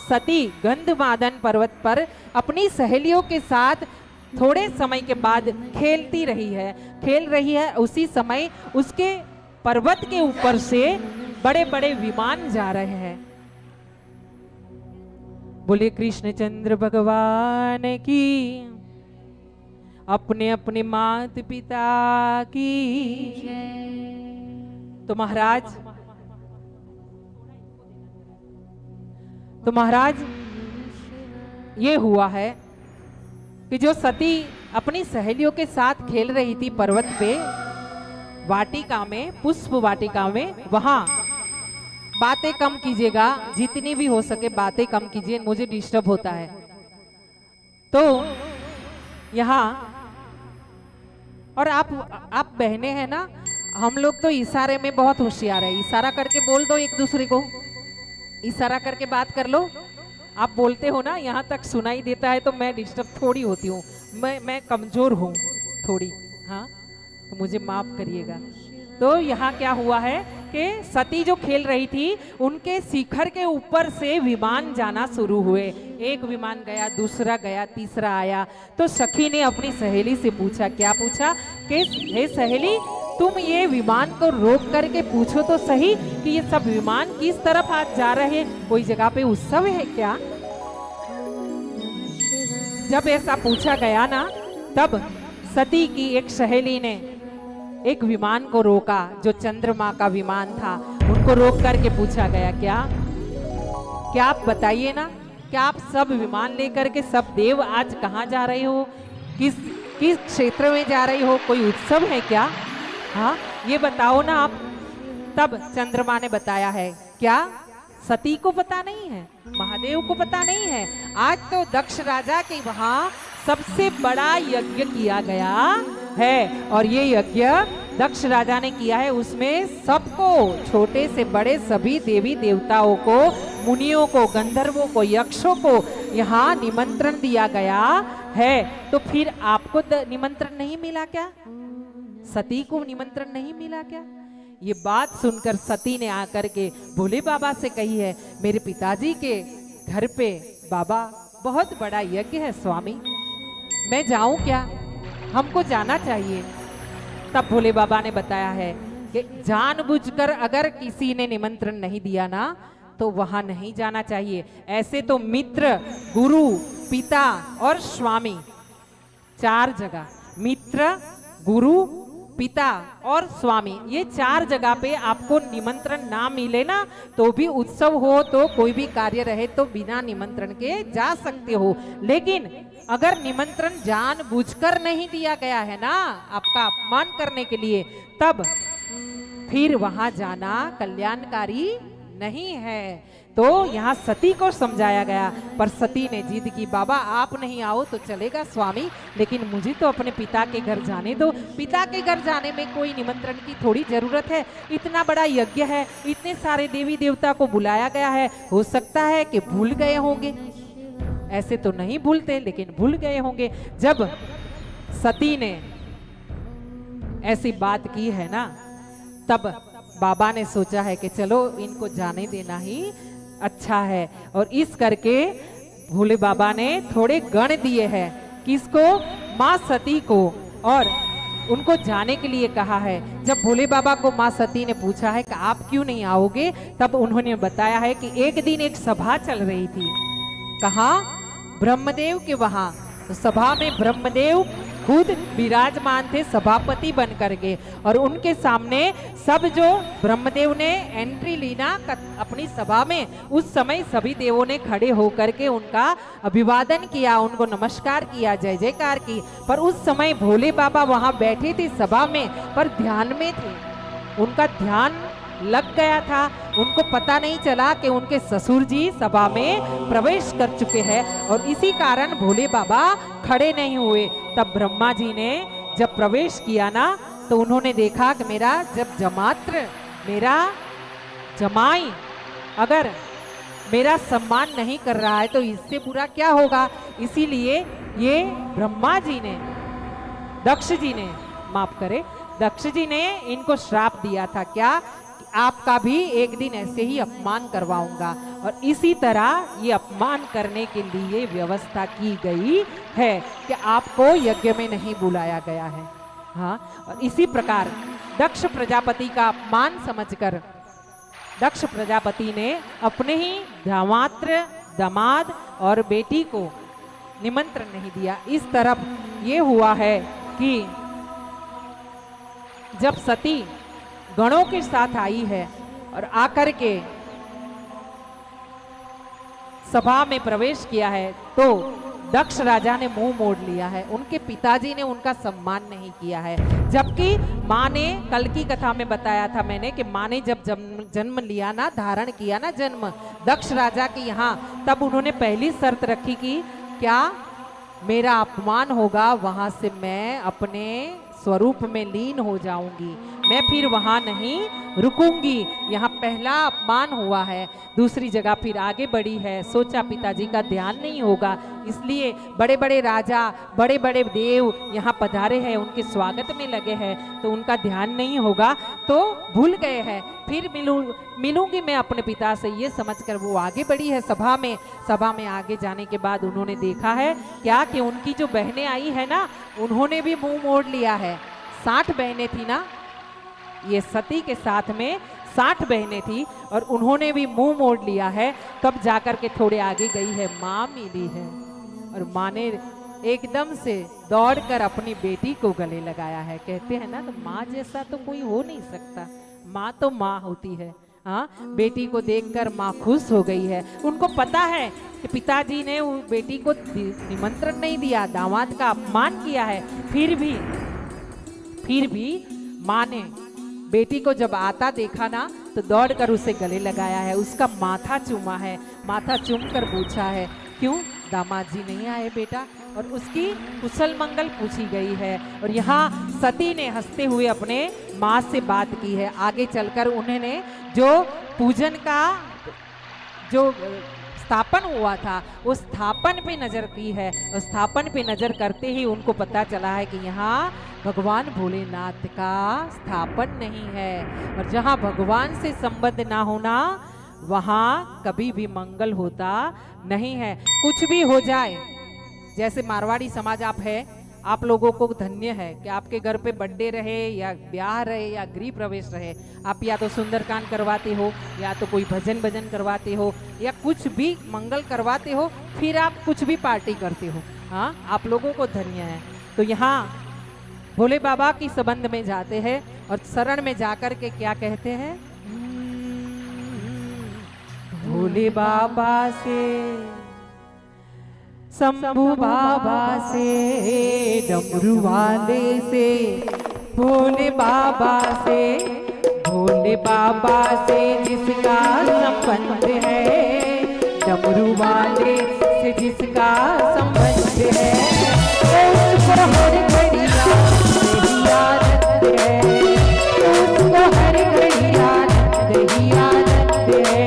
सती गंधमादन पर्वत पर अपनी सहेलियों के साथ थोड़े समय के बाद खेल रही है। उसी समय उसके पर्वत के ऊपर से बड़े बड़े विमान जा रहे हैं। बोले कृष्णचंद्र भगवान की, अपने अपने माता पिता की। तो महाराज ये हुआ है कि जो सती अपनी सहेलियों के साथ खेल रही थी पर्वत पे, वाटिका में, पुष्प वाटिका में, वहां बातें कम कीजिएगा, जितनी भी हो सके बातें कम कीजिए, मुझे डिस्टर्ब होता है। तो यहाँ और आप बहनें हैं ना, हम लोग तो इशारे में बहुत होशियार है। इशारा करके बोल दो एक दूसरे को, इशारा करके बात कर लो। आप बोलते हो ना, यहाँ तक सुनाई देता है तो मैं डिस्टर्ब थोड़ी होती हूँ, मैं कमजोर हूँ थोड़ी, हाँ, तो मुझे माफ करिएगा। तो यहाँ क्या हुआ है कि सती जो खेल रही थी, उनके शिखर के ऊपर से विमान जाना शुरू हुए। एक विमान गया, दूसरा गया, तीसरा आया। तो सखी ने अपनी सहेली से पूछा, क्या पूछा कि हे सहेली, तुम ये विमान को रोक करके पूछो तो सही कि ये सब विमान किस तरफ आज जा रहे हैं, कोई जगह पे उत्सव है क्या? जब ऐसा पूछा गया ना, तब सती की एक सहेली ने एक विमान को रोका, जो चंद्रमा का विमान था, उनको रोक करके पूछा गया, क्या आप बताइए ना, क्या आप सब विमान लेकर के सब देव आज कहाँ जा रहे हो, किस क्षेत्र में जा रही हो, कोई उत्सव है क्या? हाँ, ये बताओ ना आप। तब चंद्रमा ने बताया है, क्या सती को पता नहीं है, महादेव को पता नहीं है, आज तो दक्ष राजा के वहां सबसे बड़ा यज्ञ किया गया है, और ये यज्ञ दक्ष राजा ने किया है। उसमें सबको, छोटे से बड़े सभी देवी देवताओं को, मुनियों को, गंधर्वों को, यक्षों को यहाँ निमंत्रण दिया गया है। तो फिर आपको निमंत्रण नहीं मिला क्या? सती को निमंत्रण नहीं मिला क्या? ये बात सुनकर सती ने आकर के भोले बाबा से कही है, मेरे पिताजी के घर पे बाबा बहुत बड़ा यज्ञ है स्वामी, मैं जाऊं क्या? हमको जाना चाहिए। तब भोले बाबा ने बताया है कि जानबूझकर अगर किसी ने निमंत्रण नहीं दिया ना, तो वहां नहीं जाना चाहिए। ऐसे तो मित्र, गुरु, पिता और स्वामी, 4 जगह, मित्र, गुरु, पिता और स्वामी, ये 4 जगह पे आपको निमंत्रण ना मिले ना, तो भी उत्सव हो, तो कोई भी कार्य रहे, तो बिना निमंत्रण के जा सकते हो। लेकिन अगर निमंत्रण जानबूझकर नहीं दिया गया है ना, आपका अपमान करने के लिए, तब फिर वहां जाना कल्याणकारी नहीं है। तो यहाँ सती को समझाया गया, पर सती ने जिद की, बाबा आप नहीं आओ तो चलेगा स्वामी, लेकिन मुझे तो अपने पिता के घर जाने दो। पिता के घर जाने में कोई निमंत्रण की थोड़ी जरूरत है, इतना बड़ा यज्ञ है, इतने सारे देवी देवता को बुलाया गया है, हो सकता है कि भूल गए होंगे, ऐसे तो नहीं भूलते, लेकिन भूल गए होंगे। जब सती ने ऐसी बात की है ना, तब बाबा ने सोचा है कि चलो इनको जाने देना ही अच्छा है, और इस करके भोले बाबा ने थोड़े गण दिए हैं, किसको? माँ सती को, और उनको जाने के लिए कहा है। जब भोले बाबा को माँ सती ने पूछा है कि आप क्यों नहीं आओगे, तब उन्होंने बताया है कि एक दिन एक सभा चल रही थी। कहाँ? ब्रह्मदेव के वहां। तो सभा में ब्रह्मदेव खुद विराजमान थे सभापति बन करके, और उनके सामने सब जो ब्रह्मदेव ने एंट्री ली ना अपनी सभा में, उस समय सभी देवों ने खड़े होकर के उनका अभिवादन किया, उनको नमस्कार किया, जय जयकार की। पर उस समय भोले बाबा वहां बैठे थे सभा में, पर ध्यान में थे, उनका ध्यान लग गया था, उनको पता नहीं चला कि उनके ससुर जी सभा में प्रवेश कर चुके हैं, और इसी कारण भोले बाबा खड़े नहीं हुए। तब ब्रह्मा जी ने जब प्रवेश किया ना, तो उन्होंने देखा कि मेरा जब जमात्र, मेरा जमाई अगर मेरा सम्मान नहीं कर रहा है, तो इससे बुरा क्या होगा। इसीलिए ये ब्रह्मा जी ने, दक्ष जी ने, माफ करे, दक्ष जी ने इनको श्राप दिया था, क्या? आपका भी एक दिन ऐसे ही अपमान करवाऊंगा। और इसी तरह ये अपमान करने के लिए व्यवस्था की गई है कि आपको यज्ञ में नहीं बुलाया गया है। हाँ, और इसी प्रकार दक्ष प्रजापति का अपमान समझकर दक्ष प्रजापति ने अपने ही दामात्र दामाद और बेटी को निमंत्रण नहीं दिया। इस तरफ ये हुआ है कि जब सती गणों के साथ आई है और आकर के सभा में प्रवेश किया है तो दक्ष राजा ने मुंह मोड़ लिया है। उनके पिताजी ने उनका सम्मान नहीं किया है, जबकि माँ ने, कल की कथा में बताया था मैंने कि माँ ने जब जन्म लिया ना, धारण किया ना जन्म दक्ष राजा के यहाँ, तब उन्होंने पहली शर्त रखी कि क्या मेरा अपमान होगा वहां से मैं अपने स्वरूप में लीन हो जाऊंगी, मैं फिर वहां नहीं रुकूंगी। यहाँ पहला अपमान हुआ है। दूसरी जगह फिर आगे बढ़ी है, सोचा पिताजी का ध्यान नहीं होगा, इसलिए बड़े बड़े राजा बड़े बड़े देव यहाँ पधारे हैं, उनके स्वागत में लगे हैं, तो उनका ध्यान नहीं होगा, तो भूल गए हैं। फिर मिलूंगी मैं अपने पिता से, ये समझकर वो आगे बढ़ी है सभा में। सभा में आगे जाने के बाद उन्होंने देखा है क्या कि उनकी जो बहनें आई है ना, उन्होंने भी मुंह मोड़ लिया है। 60 बहनें थी ना, ये सती के साथ में 60 बहनें थी और उन्होंने भी मुंह मोड़ लिया है। तब जाकर के थोड़े आगे गई है, माँ मिली है और माँ ने एकदम से दौड़कर अपनी बेटी को गले लगाया है। कहते हैं ना, तो माँ जैसा तो कोई हो नहीं सकता, माँ तो माँ होती है। हाँ, बेटी को देखकर माँ खुश हो गई है। उनको पता है कि पिताजी ने बेटी को निमंत्रण नहीं दिया, दामाद का अपमान किया है, फिर भी माँ ने बेटी को जब आता देखा ना तो दौड़कर उसे गले लगाया है, उसका माथा चूमा है, माथा चूम कर पूछा है क्यों दामाद जी नहीं आए बेटा, और उसकी कुशल मंगल पूछी गई है। और यहाँ सती ने हंसते हुए अपने माँ से बात की है। आगे चलकर उन्होंने जो पूजन का जो स्थापन हुआ था उस स्थापन पे नजर की है, और स्थापन पे नजर करते ही उनको पता चला है कि यहाँ भगवान भोलेनाथ का स्थापन नहीं है, और जहाँ भगवान से संबंध ना होना वहाँ कभी भी मंगल होता नहीं है। कुछ भी हो जाए, जैसे मारवाड़ी समाज आप है, आप लोगों को धन्य है कि आपके घर पे बर्थडे रहे या ब्याह रहे या गृह प्रवेश रहे, आप या तो सुंदरकांड करवाते हो या तो कोई भजन करवाते हो या कुछ भी मंगल करवाते हो, फिर आप कुछ भी पार्टी करते हो। हाँ, आप लोगों को धन्य है। तो यहाँ भोले बाबा की संबंध में जाते हैं और शरण में जाकर के क्या कहते हैं, भोले बाबा से, शंभू बाबा से, डमरू वाले से, भोले बाबा से, भोले बाबा से जिसका संबंध है, डमरू वाले से जिसका संबंध है, उसको हर घड़ी आनंद है, उसको हर घड़ी आनंद ही आनंद है।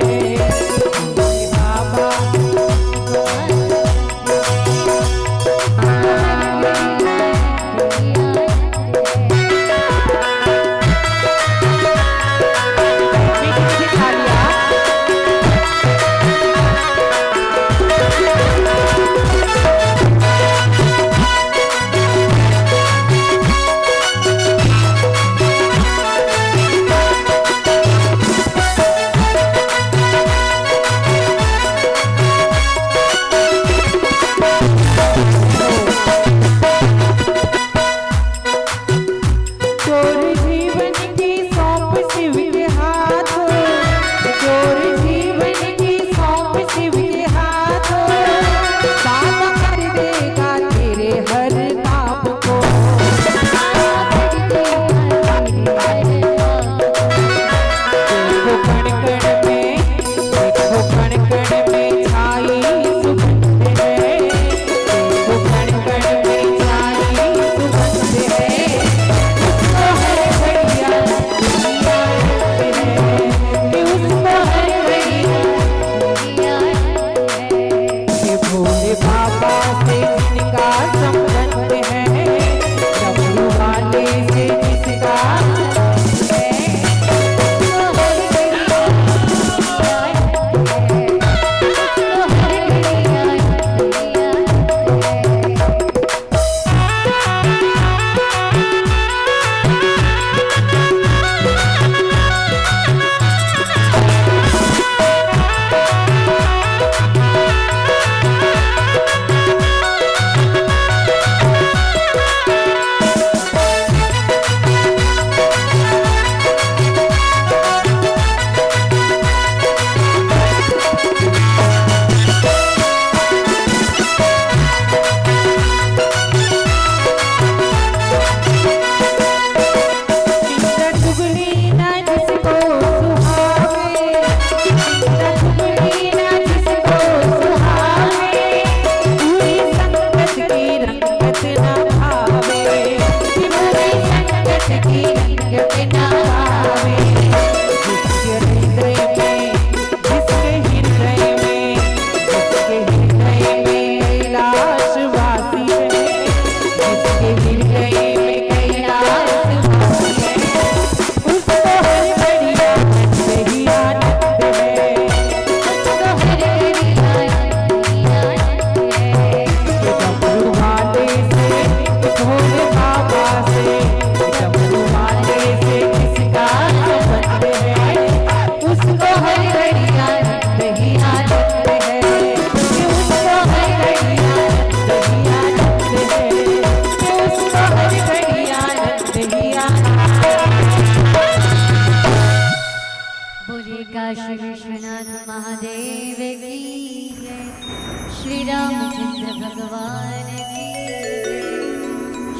श्री रामचंद्र भगवान की जय,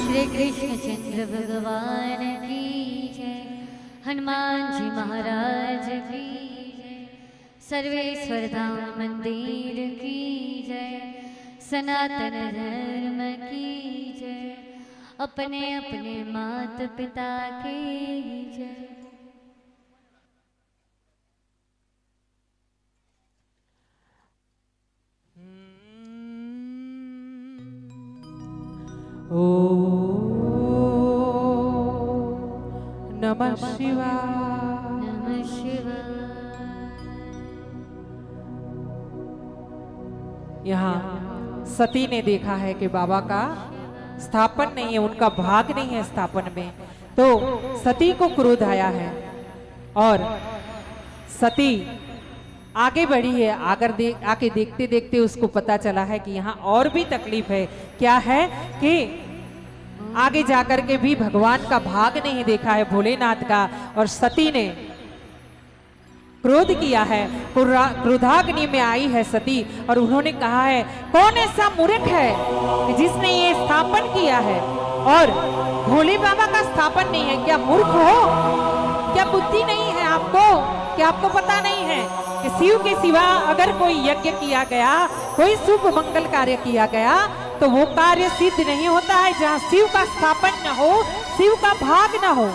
श्री कृष्णचंद्र भगवान की जय, हनुमान जी महाराज की जय, सर्वेश्वर धाम मंदिर की जय, सनातन धर्म की जय, अपने अपने माता पिता की जय। ओ नमः शिवाय। नमः शिवाय। यहाँ सती ने देखा है कि बाबा का स्थापन नहीं है, उनका भाग नहीं है स्थापन में, तो सती को क्रोध आया है और सती आगे बढ़ी है। आके देखते देखते उसको पता चला है कि यहाँ और भी तकलीफ है। क्या है कि आगे जाकर के भी भगवान का भाग नहीं देखा है भोलेनाथ का, और सती ने क्रोध किया है। क्रोधाग्नि में आई है सती और उन्होंने कहा है, कौन ऐसा मूर्ख है कि जिसने ये स्थापन किया है और भोले बाबा का स्थापन नहीं है? क्या मूर्ख हो? क्या बुद्धि नहीं है आपको? क्या आपको पता नहीं है कि शिव के सिवा अगर कोई यज्ञ किया गया, कोई शुभ मंगल कार्य किया गया, तो वो कार्य सिद्ध नहीं होता है जहाँ शिव का स्थापन न हो, शिव का भाग न हो।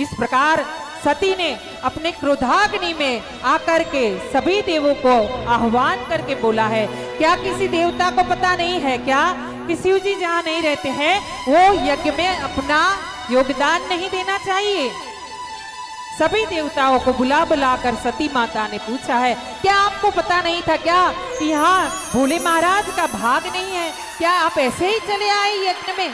इस प्रकार सती ने अपने क्रोधाग्नि में आकर के सभी देवों को आह्वान करके बोला है। क्या किसी देवता को पता नहीं है क्या कि शिव जी जहाँ नहीं रहते हैं वो यज्ञ में अपना योगदान नहीं देना चाहिए? सभी देवताओं को बुला बुला कर सती माता ने पूछा है, क्या आपको पता नहीं था क्या कि यहाँ भोले महाराज का भाग नहीं है? क्या आप ऐसे ही चले आए यज्ञ में?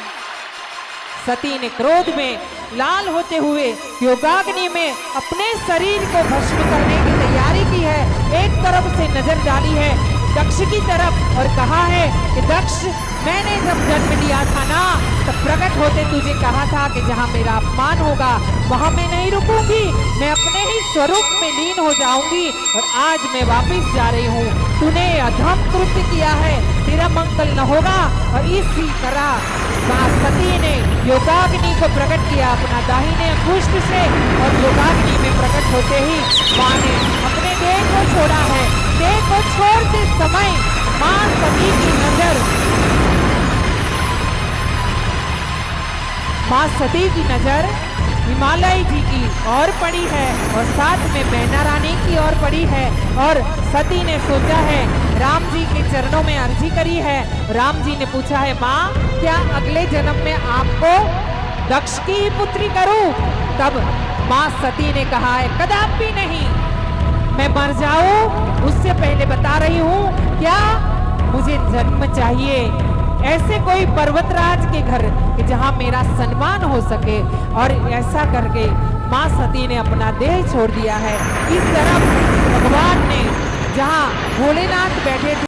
सती ने क्रोध में लाल होते हुए योगाग्नि में अपने शरीर को भस्म करने की तैयारी की है। एक तरफ से नजर डाली है दक्ष की तरफ और कहा है कि दक्ष, मैंने जब जन्म लिया था ना, तब प्रकट होते तुझे कहा था कि जहाँ मेरा अपमान होगा वहां मैं नहीं रुकूंगी, मैं अपने ही स्वरूप में लीन हो जाऊंगी, और आज मैं वापस जा रही हूँ। तूने अधम कृत्य किया है, तेरा मंगल न होगा। और इसी तरह मां सती ने योगाग्नि को प्रकट किया अपना दाहिने अंगुष्ठ से, और योगाग्नि में प्रकट होते ही मां ने अपने देह को छोड़ा है। देह को छोड़ते समय मां सती की नजर हिमालय जी की ओर पड़ी है और साथ में मैना रानी की ओर पड़ी है। और सती ने सोचा है, राम जी के चरणों में अर्जी करी है। राम जी ने पूछा है, माँ क्या अगले जन्म में आपको दक्ष की ही पुत्री करूं? तब माँ सती ने कहा है, कदापि नहीं, मैं मर जाऊं उससे पहले बता रही हूँ, क्या मुझे जन्म चाहिए ऐसे कोई पर्वतराज के घर कि जहां मेरा सम्मान हो सके। और ऐसा करके मां सती ने अपना देह छोड़ दिया है। इस तरफ भगवान ने जहां भोलेनाथ बैठे थे